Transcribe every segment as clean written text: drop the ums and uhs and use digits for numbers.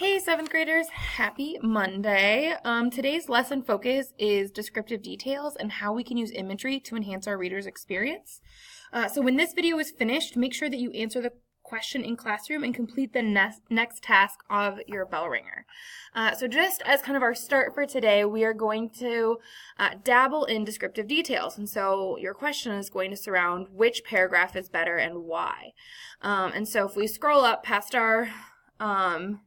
Hey, 7th graders, happy Monday. Today's lesson focus is descriptive details and how we can use imagery to enhance our reader's experience. So when this video is finished, make sure that you answer the question in classroom and complete the next task of your bell ringer. So just as kind of our start for today, we are going to dabble in descriptive details. And so your question is going to surround which paragraph is better and why. And so if we scroll up past our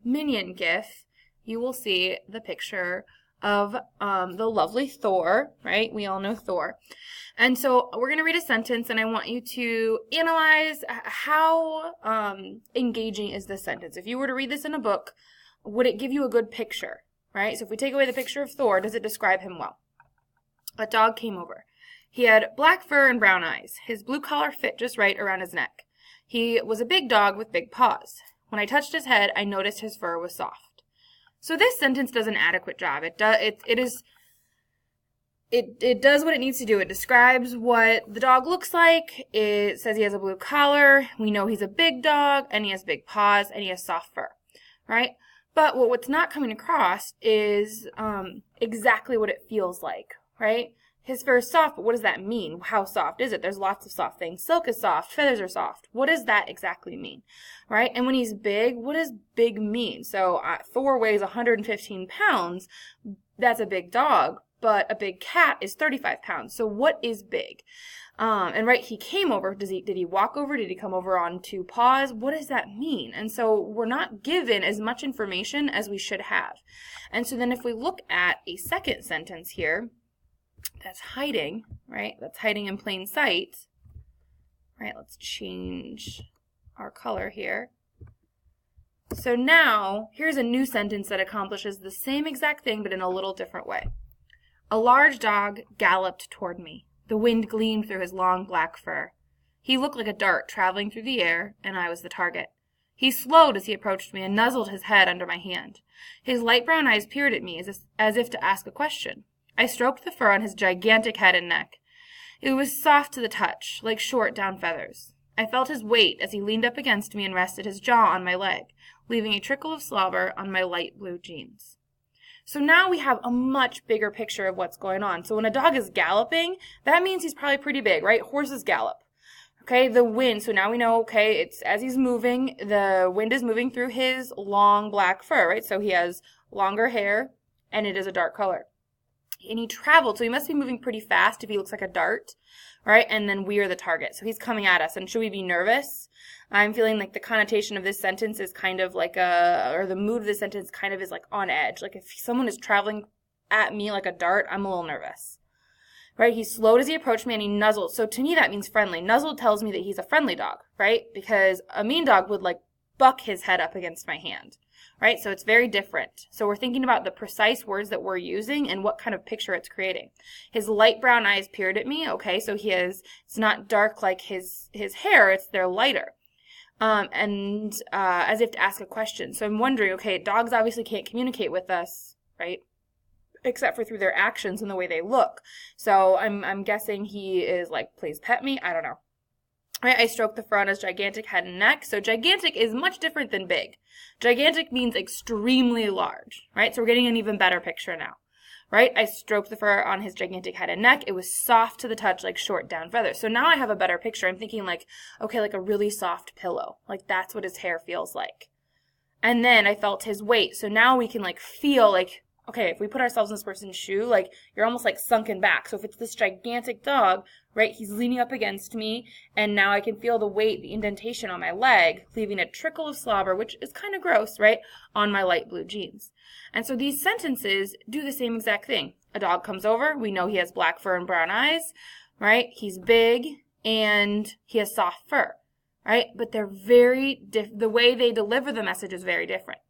minion GIF, you will see the picture of the lovely Thor, right? We all know Thor. And so we're going to read a sentence, and I want you to analyze how engaging is this sentence. If you were to read this in a book, would it give you a good picture, right? So if we take away the picture of Thor, does it describe him well? A dog came over. He had black fur and brown eyes. His blue collar fit just right around his neck. He was a big dog with big paws. When I touched his head, I noticed his fur was soft. So this sentence does an adequate job. It does what it needs to do. It describes what the dog looks like. It says he has a blue collar. We know he's a big dog, and he has big paws, and he has soft fur, right? But what's not coming across is exactly what it feels like, right? His fur is soft, but what does that mean? How soft is it? There's lots of soft things. Silk is soft. Feathers are soft. What does that exactly mean, right? And when he's big, what does big mean? So Thor weighs 115 pounds. That's a big dog, but a big cat is 35 pounds. So what is big? And right, he came over. Did he walk over? Did he come over on two paws? What does that mean? And so we're not given as much information as we should have. And so then if we look at a second sentence here, that's hiding, right? That's hiding in plain sight. Right, let's change our color here. So now, here's a new sentence that accomplishes the same exact thing, but in a little different way. A large dog galloped toward me. The wind gleamed through his long black fur. He looked like a dart traveling through the air, and I was the target. He slowed as he approached me and nuzzled his head under my hand. His light brown eyes peered at me as if to ask a question. I stroked the fur on his gigantic head and neck. It was soft to the touch, like short down feathers. I felt his weight as he leaned up against me and rested his jaw on my leg, leaving a trickle of slobber on my light blue jeans. So now we have a much bigger picture of what's going on. So when a dog is galloping, that means he's probably pretty big, right? Horses gallop. Okay, the wind, so now we know, okay, it's as he's moving, the wind is moving through his long black fur, right? So he has longer hair, and it is a dark color. And he traveled, so he must be moving pretty fast if he looks like a dart, right? And then we are the target. So he's coming at us. And should we be nervous? I'm feeling like the connotation of this sentence is kind of like or the mood of this sentence kind of is like on edge. Like if someone is traveling at me like a dart, I'm a little nervous, right? He slowed as he approached me and he nuzzled. So to me, that means friendly. Nuzzled tells me that he's a friendly dog, right? Because a mean dog would like buck his head up against my hand. Right? So it's very different. So we're thinking about the precise words that we're using and what kind of picture it's creating. His light brown eyes peered at me. Okay, so it's not dark like his hair, they're lighter. As if to ask a question. So I'm wondering, okay, dogs obviously can't communicate with us, right? Except for through their actions and the way they look. So I'm guessing he is like, please pet me. I don't know. Right, I stroked the fur on his gigantic head and neck. So gigantic is much different than big. Gigantic means extremely large, right? So we're getting an even better picture now, right? I stroked the fur on his gigantic head and neck. It was soft to the touch, like short down feathers. So now I have a better picture. I'm thinking like, okay, like a really soft pillow. Like that's what his hair feels like. And then I felt his weight. So now we can like feel like, okay, if we put ourselves in this person's shoe, like you're almost like sunken back. So if it's this gigantic dog, right, he's leaning up against me, and now I can feel the weight, the indentation on my leg, leaving a trickle of slobber, which is kind of gross, right, on my light blue jeans. And so these sentences do the same exact thing. A dog comes over. We know he has black fur and brown eyes, right? He's big, and he has soft fur, right? But they're the way they deliver the message is very different.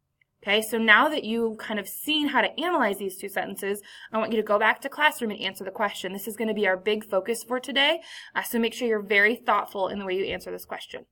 Okay, so now that you've kind of seen how to analyze these two sentences, I want you to go back to classroom and answer the question. This is going to be our big focus for today, so make sure you're very thoughtful in the way you answer this question.